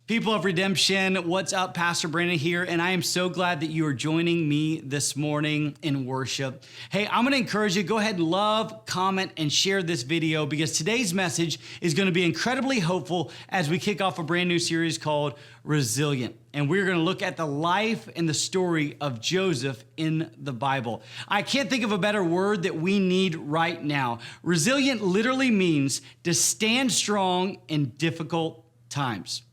People of Redemption, what's up? Pastor Brandon here, and I am so glad that you are joining me this morning in worship. Hey, I'm going to encourage you, go ahead and love, comment, and share this video because today's message is going to be incredibly hopeful as we kick off a brand new series called Resilient. And we're going to look at the life and the story of Joseph in the Bible. I can't think of a better word that we need right now. Resilient literally means to stand strong in difficult times.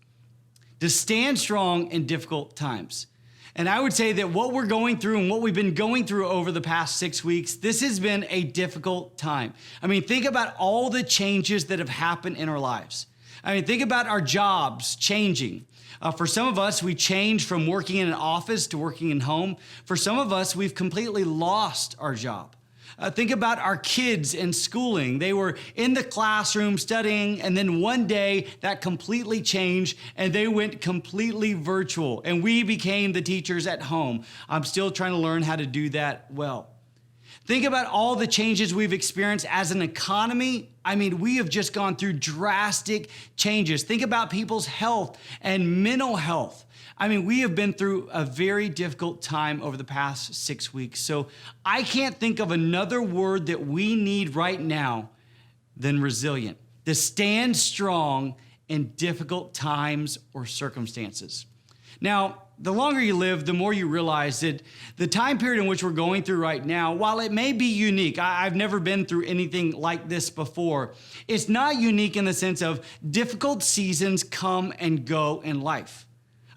To stand strong in difficult times. And I would say that what we're going through and what we've been going through over the past 6 weeks, this has been a difficult time. I mean, think about all the changes that have happened in our lives. I mean, think about our jobs changing. For some of us, we changed from working in an office to working in home. For some of us, we've completely lost our job. Think about our kids in schooling. They were in the classroom studying, and then one day that completely changed and they went completely virtual, and we became the teachers at home. I'm still trying to learn how to do that well. Think about all the changes we've experienced as an economy. I mean, we have just gone through drastic changes. Think about people's health and mental health. I mean, we have been through a very difficult time over the past 6 weeks. So I can't think of another word that we need right now than resilient. To stand strong in difficult times or circumstances. Now, the longer you live, the more you realize that the time period in which we're going through right now, while it may be unique, I've never been through anything like this before, it's not unique in the sense of difficult seasons come and go in life.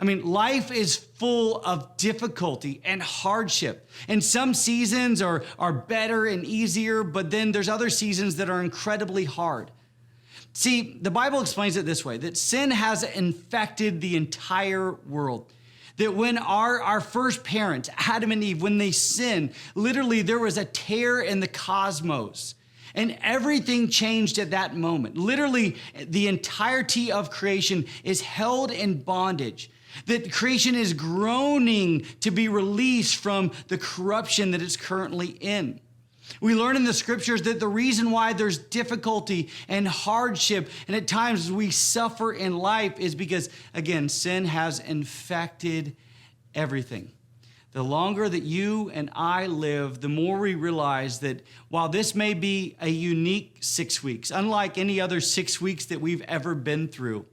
I mean, life is full of difficulty and hardship. And some seasons are better and easier, but then there's other seasons that are incredibly hard. See, the Bible explains it this way, that sin has infected the entire world. That when our first parents, Adam and Eve, when they sinned, literally there was a tear in the cosmos. And everything changed at that moment. Literally, the entirety of creation is held in bondage. That creation is groaning to be released from the corruption that it's currently in. We learn in the scriptures that the reason why there's difficulty and hardship and at times we suffer in life is because, again, sin has infected everything. The longer that you and I live, the more we realize that while this may be a unique 6 weeks, unlike any other 6 weeks that we've ever been through,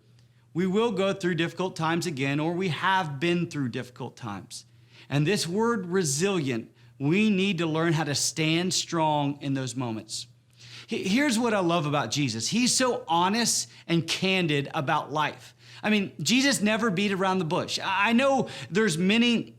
we will go through difficult times again, or we have been through difficult times. And this word resilient, we need to learn how to stand strong in those moments. Here's what I love about Jesus. He's so honest and candid about life. I mean, Jesus never beat around the bush. I know there's many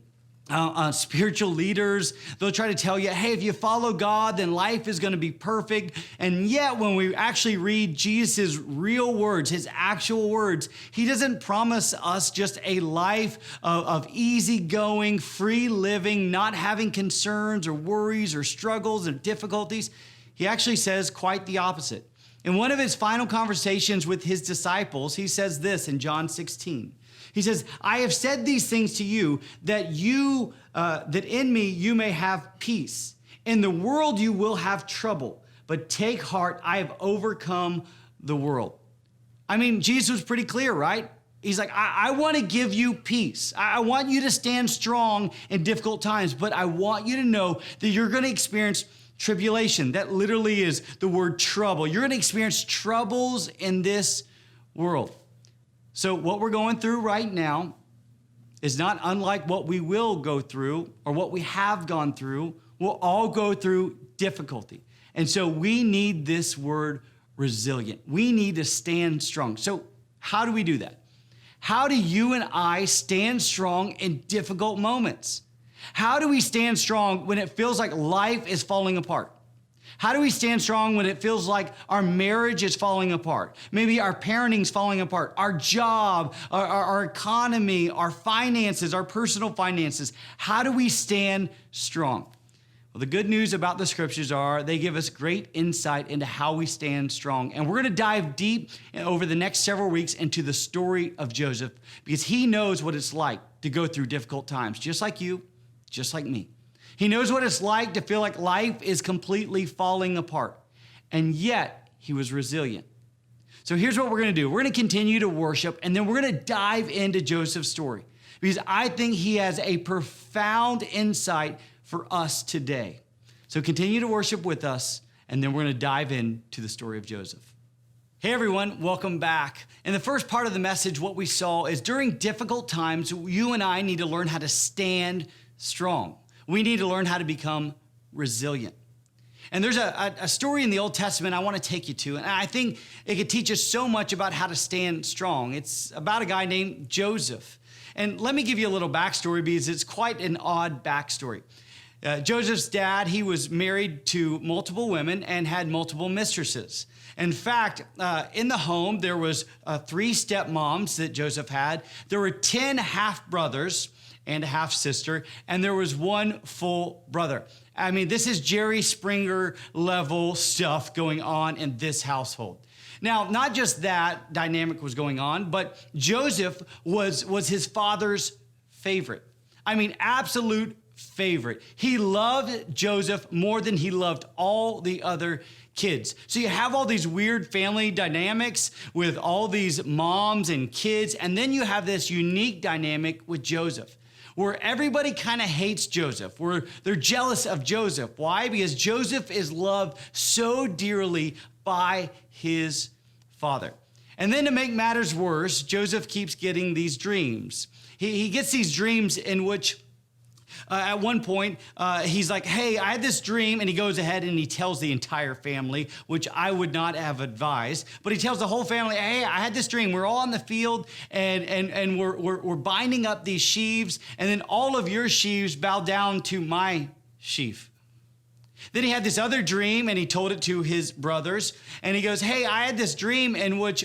spiritual leaders, they'll try to tell you, hey, if you follow God, then life is going to be perfect. And yet when we actually read Jesus' real words, his actual words, he doesn't promise us just a life of easygoing, free living, not having concerns or worries or struggles and difficulties. He actually says quite the opposite. In one of his final conversations with his disciples, he says this in John 16. He says, I have said these things to you that that in me you may have peace. In the world you will have trouble, but take heart, I have overcome the world. I mean, Jesus was pretty clear, right? He's like, I want to give you peace. I want you to stand strong in difficult times, but I want you to know that you're going to experience tribulation. That literally is the word trouble. You're going to experience troubles in this world. So what we're going through right now is not unlike what we will go through or what we have gone through. We'll all go through difficulty. And so we need this word resilient. We need to stand strong. So how do we do that? How do you and I stand strong in difficult moments? How do we stand strong when it feels like life is falling apart? How do we stand strong when it feels like our marriage is falling apart? Maybe our parenting's falling apart, our job, our economy, our finances, our personal finances. How do we stand strong? Well, the good news about the scriptures are they give us great insight into how we stand strong. And we're going to dive deep over the next several weeks into the story of Joseph because he knows what it's like to go through difficult times, just like you, just like me. He knows what it's like to feel like life is completely falling apart. And yet, he was resilient. So here's what we're going to do. We're going to continue to worship, and then we're going to dive into Joseph's story because I think he has a profound insight for us today. So continue to worship with us, and then we're going to dive into the story of Joseph. Hey everyone, welcome back. In the first part of the message, what we saw is during difficult times, you and I need to learn how to stand strong. We need to learn how to become resilient. And there's a story in the Old Testament I want to take you to, and I think it could teach us so much about how to stand strong. It's about a guy named Joseph. And let me give you a little backstory because it's quite an odd backstory. Joseph's dad, he was married to multiple women and had multiple mistresses. In fact, in the home, there was 3 stepmoms that Joseph had. There were 10 half-brothers and a half-sister, and there was 1 full brother. I mean, this is Jerry Springer level stuff going on in this household. Now, not just that dynamic was going on, but Joseph was his father's favorite. I mean, absolute favorite. He loved Joseph more than he loved all the other kids. So you have all these weird family dynamics with all these moms and kids, and then you have this unique dynamic with Joseph, where everybody kind of hates Joseph, where they're jealous of Joseph. Why? Because Joseph is loved so dearly by his father. And then to make matters worse, Joseph keeps getting these dreams. He gets these dreams in which at one point, he's like, hey, I had this dream, and he goes ahead and he tells the entire family, which I would not have advised, but he tells the whole family, hey, I had this dream. We're all on the field, and we're binding up these sheaves, and then all of your sheaves bow down to my sheaf. Then he had this other dream, and he told it to his brothers, and he goes, hey, I had this dream in which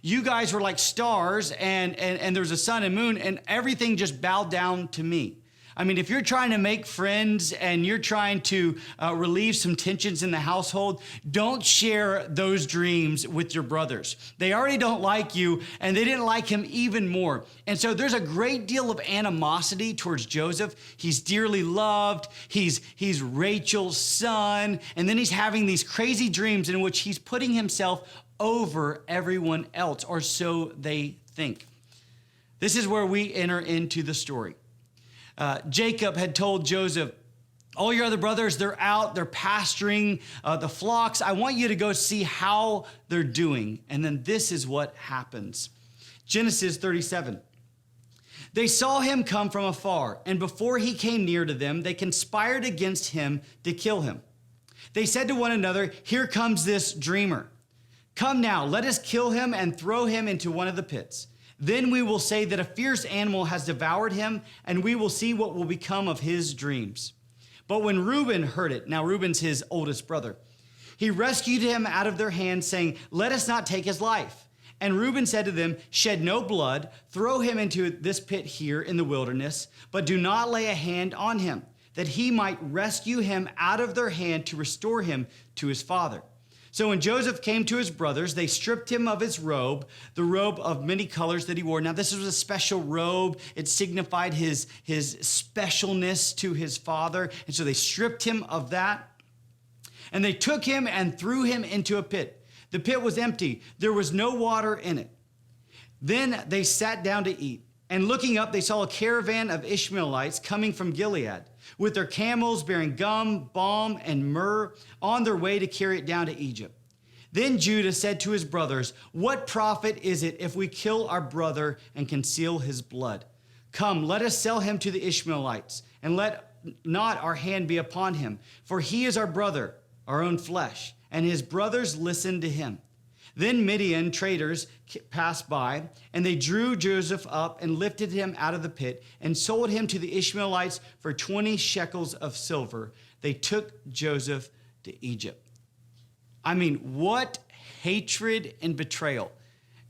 you guys were like stars, and there's a sun and moon, and everything just bowed down to me. I mean, if you're trying to make friends and you're trying to relieve some tensions in the household, don't share those dreams with your brothers. They already don't like you, and they didn't like him even more. And so there's a great deal of animosity towards Joseph. He's dearly loved. He's Rachel's son. And then he's having these crazy dreams in which he's putting himself over everyone else, or so they think. This is where we enter into the story. Jacob had told Joseph, all your other brothers, they're out, they're pasturing the flocks. I want you to go see how they're doing. And then this is what happens. Genesis 37. They saw him come from afar, and before he came near to them, they conspired against him to kill him. They said to one another, here comes this dreamer. Come now, let us kill him and throw him into one of the pits. Then we will say that a fierce animal has devoured him, and we will see what will become of his dreams. But when Reuben heard it, now Reuben's his oldest brother, he rescued him out of their hands, saying, let us not take his life. And Reuben said to them, shed no blood, throw him into this pit here in the wilderness, but do not lay a hand on him, that he might rescue him out of their hand to restore him to his father. So when Joseph came to his brothers, they stripped him of his robe, the robe of many colors that he wore. Now, this was a special robe. It signified his specialness to his father. And so they stripped him of that. And they took him and threw him into a pit. The pit was empty. There was no water in it. Then they sat down to eat. And looking up, they saw a caravan of Ishmaelites coming from Gilead, with their camels bearing gum, balm, and myrrh on their way to carry it down to Egypt. Then Judah said to his brothers, what profit is it if we kill our brother and conceal his blood? Come, let us sell him to the Ishmaelites, and let not our hand be upon him, for he is our brother, our own flesh. And his brothers listened to him. Then Midian traders passed by, and they drew Joseph up and lifted him out of the pit and sold him to the Ishmaelites for 20 shekels of silver. They took Joseph to Egypt. I mean, what hatred and betrayal.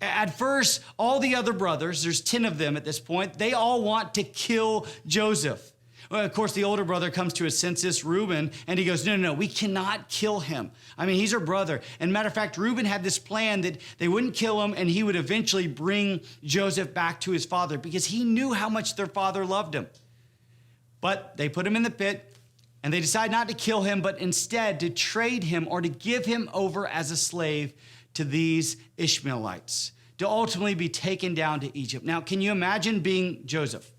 At first, all the other brothers, there's 10 of them at this point, they all want to kill Joseph. Well, of course, the older brother comes to his senses, Reuben, and he goes, no, we cannot kill him. I mean, he's our brother. And matter of fact, Reuben had this plan that they wouldn't kill him, and he would eventually bring Joseph back to his father because he knew how much their father loved him. But they put him in the pit, and they decide not to kill him, but instead to trade him or to give him over as a slave to these Ishmaelites to ultimately be taken down to Egypt. Now, can you imagine being Joseph?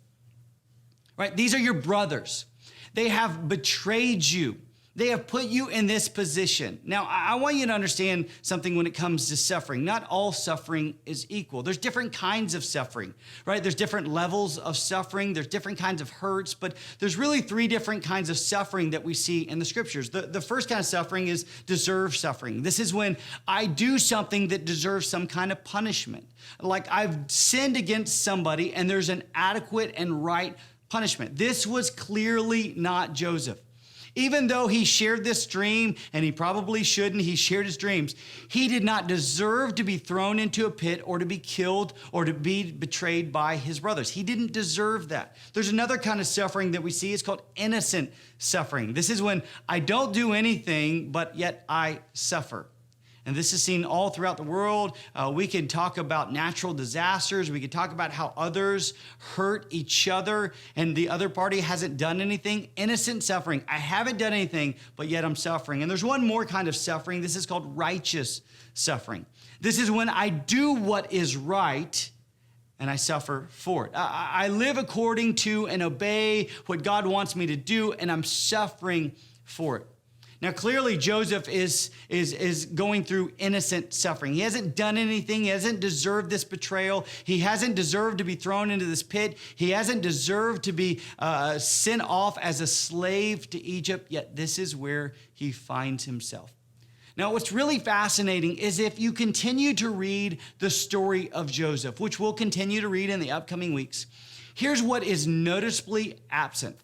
Right? These are your brothers. They have betrayed you. They have put you in this position. Now, I want you to understand something when it comes to suffering. Not all suffering is equal. There's different kinds of suffering, right? There's different levels of suffering. There's different kinds of hurts, but there's really three different kinds of suffering that we see in the scriptures. The first kind of suffering is deserved suffering. This is when I do something that deserves some kind of punishment. Like I've sinned against somebody and there's an adequate and right punishment. This was clearly not Joseph. Even though he shared this dream, and he probably shouldn't, he shared his dreams, he did not deserve to be thrown into a pit or to be killed or to be betrayed by his brothers. He didn't deserve that. There's another kind of suffering that we see. It's called innocent suffering. This is when I don't do anything, but yet I suffer. And this is seen all throughout the world. We can talk about natural disasters. We can talk about how others hurt each other and the other party hasn't done anything. Innocent suffering. I haven't done anything, but yet I'm suffering. And there's one more kind of suffering. This is called righteous suffering. This is when I do what is right and I suffer for it. I live according to and obey what God wants me to do, and I'm suffering for it. Now, clearly, Joseph is going through innocent suffering. He hasn't done anything. He hasn't deserved this betrayal. He hasn't deserved to be thrown into this pit. He hasn't deserved to be sent off as a slave to Egypt, yet this is where he finds himself. Now, what's really fascinating is if you continue to read the story of Joseph, which we'll continue to read in the upcoming weeks, here's what is noticeably absent.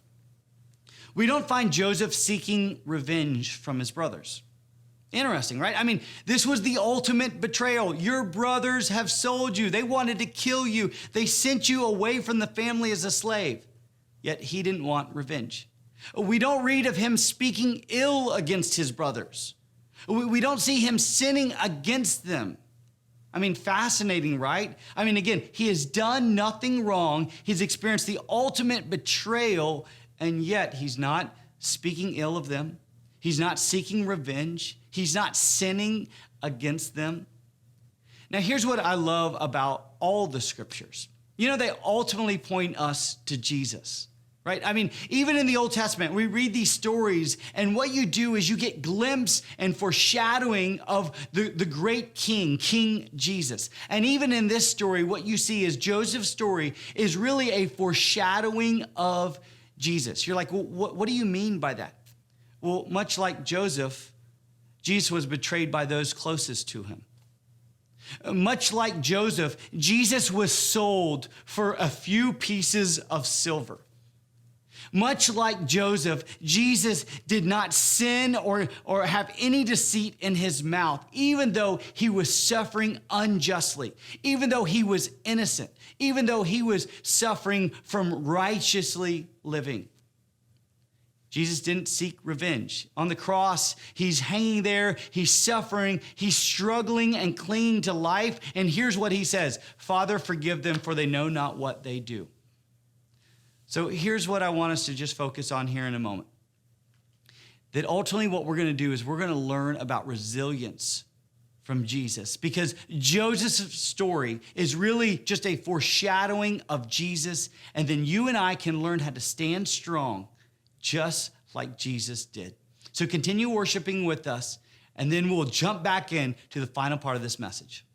We don't find Joseph seeking revenge from his brothers. Interesting, right? I mean, this was the ultimate betrayal. Your brothers have sold you. They wanted to kill you. They sent you away from the family as a slave. Yet he didn't want revenge. We don't read of him speaking ill against his brothers. We don't see him sinning against them. I mean, fascinating, right? I mean, again, he has done nothing wrong. He's experienced the ultimate betrayal, and yet he's not speaking ill of them. He's not seeking revenge. He's not sinning against them. Now, here's what I love about all the scriptures. You know, they ultimately point us to Jesus, right? I mean, even in the Old Testament, we read these stories, and what you do is you get glimpse and foreshadowing of the great king, King Jesus. And even in this story, what you see is Joseph's story is really a foreshadowing of Jesus. You're like, well, what do you mean by that? Well, much like Joseph, Jesus was betrayed by those closest to him. Much like Joseph, Jesus was sold for a few pieces of silver. Much like Joseph, Jesus did not sin or have any deceit in his mouth, even though he was suffering unjustly, even though he was innocent, even though he was suffering from righteously living. Jesus didn't seek revenge. On the cross, he's hanging there, he's suffering, he's struggling and clinging to life. And here's what he says, Father, forgive them, for they know not what they do. So here's what I want us to just focus on here in a moment. That ultimately what we're going to do is we're going to learn about resilience from Jesus, because Joseph's story is really just a foreshadowing of Jesus. And then you and I can learn how to stand strong just like Jesus did. So continue worshiping with us, and then we'll jump back in to the final part of this message.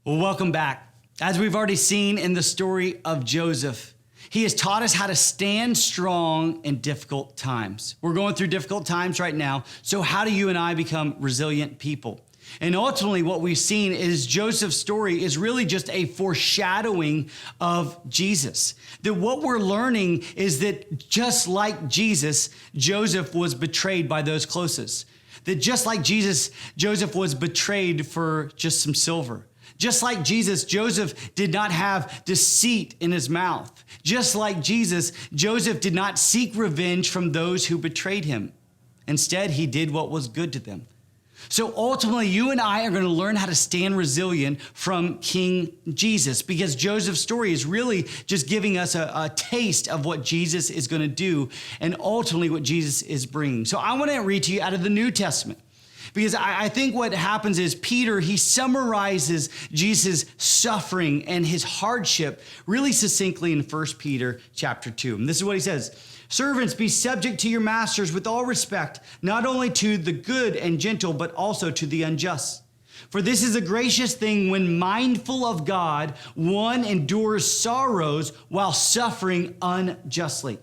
Well, welcome back. As we've already seen in the story of Joseph, he has taught us how to stand strong in difficult times. We're going through difficult times right now, so how do you and I become resilient people? And ultimately, what we've seen is Joseph's story is really just a foreshadowing of Jesus. That what we're learning is that just like Jesus, Joseph was betrayed by those closest. That just like Jesus, Joseph was betrayed for just some silver. Just like Jesus, Joseph did not have deceit in his mouth. Just like Jesus, Joseph did not seek revenge from those who betrayed him. Instead, he did what was good to them. So ultimately, you and I are going to learn how to stand resilient from King Jesus, because Joseph's story is really just giving us a taste of what Jesus is going to do and ultimately what Jesus is bringing. So I want to read to you out of the New Testament. Because I think what happens is Peter, he summarizes Jesus' suffering and his hardship really succinctly in 1 Peter chapter 2. And this is what he says: "Servants, be subject to your masters with all respect, not only to the good and gentle, but also to the unjust. For this is a gracious thing when mindful of God, one endures sorrows while suffering unjustly.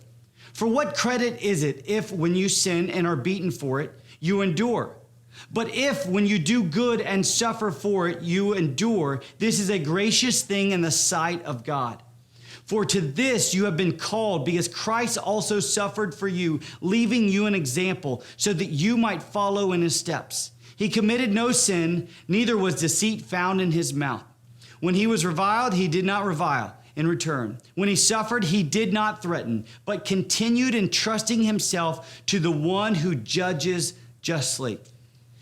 For what credit is it if when you sin and are beaten for it, you endure? But if when you do good and suffer for it, you endure, this is a gracious thing in the sight of God. For to this you have been called, because Christ also suffered for you, leaving you an example, so that you might follow in his steps. He committed no sin, neither was deceit found in his mouth. When he was reviled, he did not revile in return. When he suffered, he did not threaten, but continued entrusting himself to the one who judges justly.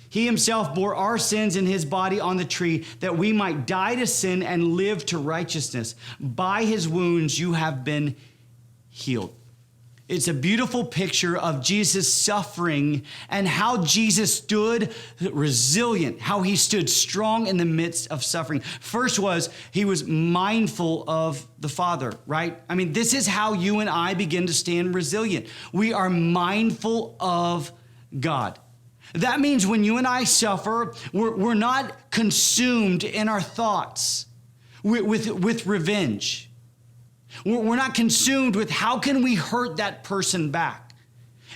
He himself bore our sins in his body on the tree, that we might die to sin and live to righteousness. By his wounds you have been healed." It's a beautiful picture of Jesus' suffering and how Jesus stood resilient, how he stood strong in the midst of suffering. First was, he was mindful of the Father, right? I mean, this is how you and I begin to stand resilient. We are mindful of God. That means when you and I suffer, we're not consumed in our thoughts with revenge. We're not consumed with how can we hurt that person back.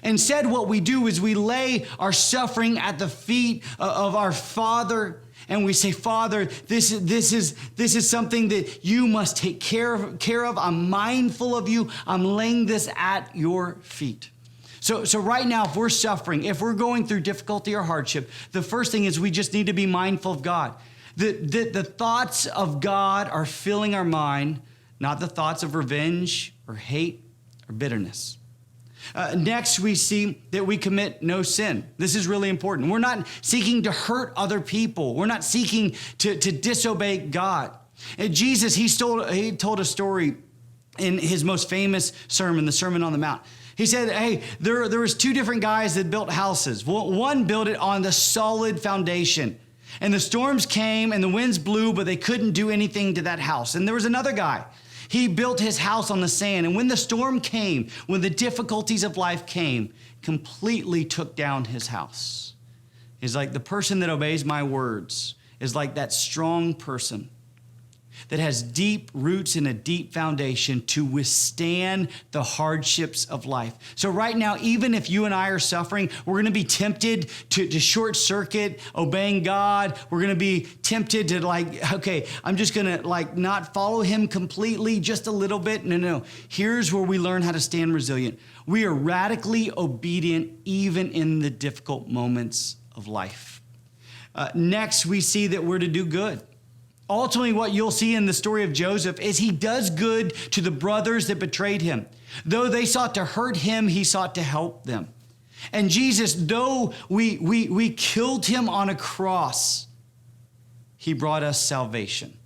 Instead, what we do is we lay our suffering at the feet of our Father, and we say, "Father, this is something that you must take care of. I'm mindful of you. I'm laying this at your feet." So right now, if we're suffering, if we're going through difficulty or hardship, the first thing is we just need to be mindful of God. The thoughts of God are filling our mind, not the thoughts of revenge or hate or bitterness. Next, we see that we commit no sin. This is really important. We're not seeking to hurt other people. We're not seeking to disobey God. And Jesus, he told a story in his most famous sermon, the Sermon on the Mount. He said, hey, there was two different guys that built houses. One built it on the solid foundation. And the storms came and the winds blew, but they couldn't do anything to that house. And there was another guy. He built his house on the sand. And when the storm came, when the difficulties of life came, completely took down his house. He's like, the person that obeys my words is like that strong person that has deep roots and a deep foundation to withstand the hardships of life. So right now, even if you and I are suffering, we're going to be tempted to short circuit obeying God. We're going to be tempted to I'm just going to not follow him completely, just a little bit. No. Here's where we learn how to stand resilient. We are radically obedient even in the difficult moments of life. Next, we see that we're to do good. Ultimately, what you'll see in the story of Joseph is he does good to the brothers that betrayed him. Though they sought to hurt him, he sought to help them. And Jesus, though we killed him on a cross, he brought us salvation.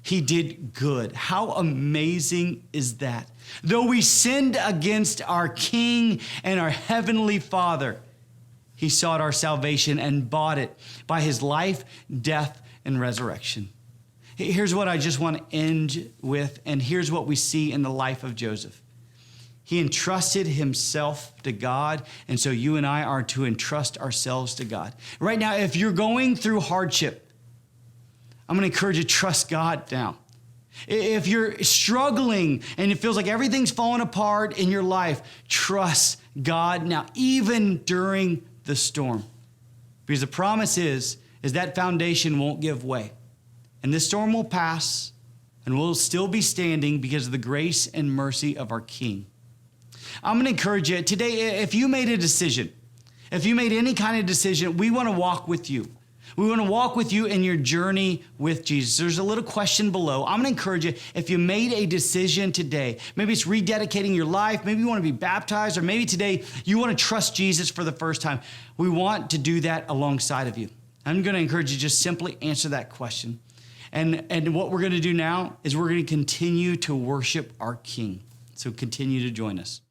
He did good. How amazing is that? Though we sinned against our King and our Heavenly Father, he sought our salvation and bought it by his life, death, and resurrection. Here's what I just want to end with, and here's what we see in the life of Joseph. He entrusted himself to God, and so you and I are to entrust ourselves to God. Right now, if you're going through hardship, I'm going to encourage you to trust God now. If you're struggling and it feels like everything's falling apart in your life, trust God now, even during the storm. Because the promise is that foundation won't give way. And this storm will pass, and we'll still be standing because of the grace and mercy of our King. I'm going to encourage you today, if you made a decision, if you made any kind of decision, we want to walk with you. We want to walk with you in your journey with Jesus. There's a little question below. I'm going to encourage you, if you made a decision today, maybe it's rededicating your life, maybe you want to be baptized, or maybe today you want to trust Jesus for the first time. We want to do that alongside of you. I'm going to encourage you to just simply answer that question. And what we're going to do now is we're going to continue to worship our King. So continue to join us.